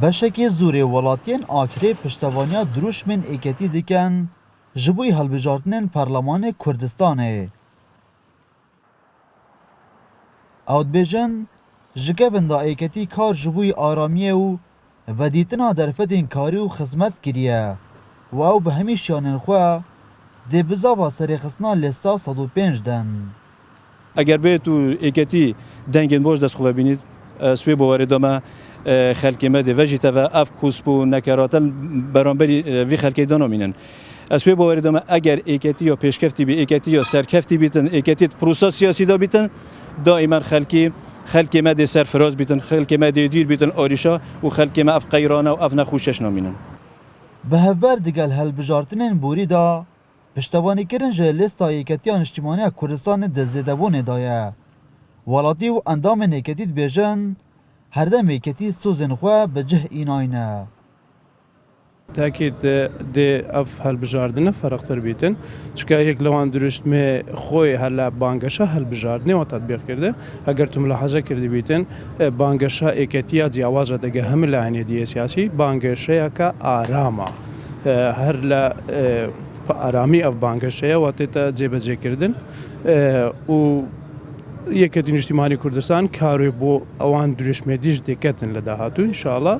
بشکی زوری ولاتین آکری پشتوانیا دروشمن ایکتی دیکن جبوی هلبجارتنین پارلمان کردستانه. اود بیجن جگبن دا ایکتی کار جبوی آرامیه و دیتنا درفتین کاری و خدمت گریه و او به همیش یانن خواه دی بزاوا سریخصنا لسا 105 دن. اگر به تو ایکتی دنگن باش دست خواه بینید سوی باوری دامه خلقی مده وجیتا و اف کوسپو نکراتل برانبری وی خلقی دانامینن. سوی باوری دامه اگر ایکتی یا پیشکفتی بی ایکتی یا سرکفتی بیتن ایکتی پروسا سیاسی دا بیتن دائما خلقی مده سرفراز بیتن خلقی مده دیر بیتن آریشا و خلقی مده اف قیرانه و اف نخوشش نامینن. به هفبر دیگل هلبجارتنین بوری دا پشتوانی کرن جه لیستا ایکتیان اجتماعی کردستان دزیدبون دایه. ولاتی و اندام نیکتید بیجن هر دم ایکتی سوزن خواه به جه ایناینه. تأكيد دي اف هالبجاردنه فرق تربيتن چونکه یک لوان درست می خوی هلا بانگشا هالبجاردنه و تطبیق کرده اگر تو ملاحظه کردی بیتن بانگشا ایکتیا جیاواز دگه هم لعنی دی سیاسی بانگشا کا آراما هر لا آرامی اف بانگشا و تتا جبهه کردن و یکتین اجتماعی کردستان کاری بو اوان درست میدیش دکتن لداهاتو ان شاء الله.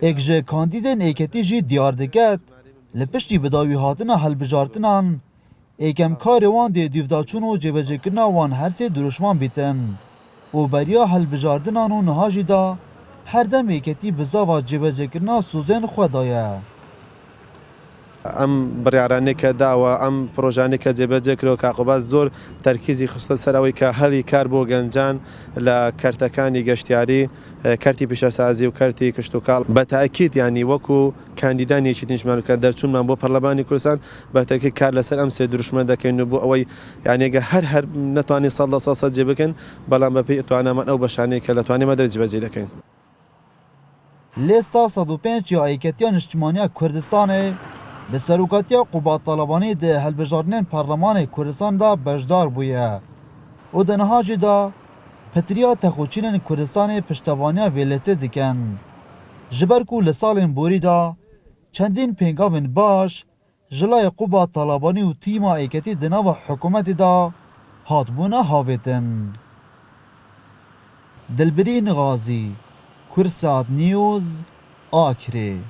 اگجه کاندیدن ایکتی جی دیار دکت لپشتی بداوی هاتنا هلبجارتنان ایکم کار وان دی دیوداچون و جبجه کرنا وان هر سه دروشمان بیتن و بریا هلبجاردنان و نهاجی دا هر دم ایکتی بزاوا جبجه کرنا سوزن خودایه. ام بریارانی که داوا ام پروژانی که جبهه کرد که عقباز زور ترکیزی خصوصا سراوی که هلی کار بو گنجان لکارتکانی گشتیاری کارتی پیشاسازی و کارتی کشتوکال به تأکید یعنی وکو کاندیدانی چیتنش مالک درچون من بو پارلمانی کردستان به تأکید کار لسر ام سه دروشمن دکن بو اوی یعنی هر نتوانی صد جبهه کن بلام بپی توانم او بشانی که لتوانی مدر جبهه دکن. لیستا 105 یا ایکتیان اجتماعی کردستانه به سروکاتیا قوبات طالبانی ده هلبجارنین پارلمان کردستان دا بجدار بویه و ده نهاجی دا پتریا تخوچینن کردستان پشتوانیا ویلته دکن جبرکو لسالین بوری دا چندین پینگاوین باش جلای قوبات طالبانی و تیما ایکتی دناو حکومت دا هاتبونا هاویتن. دلبرین غازی کرسات نیوز آکری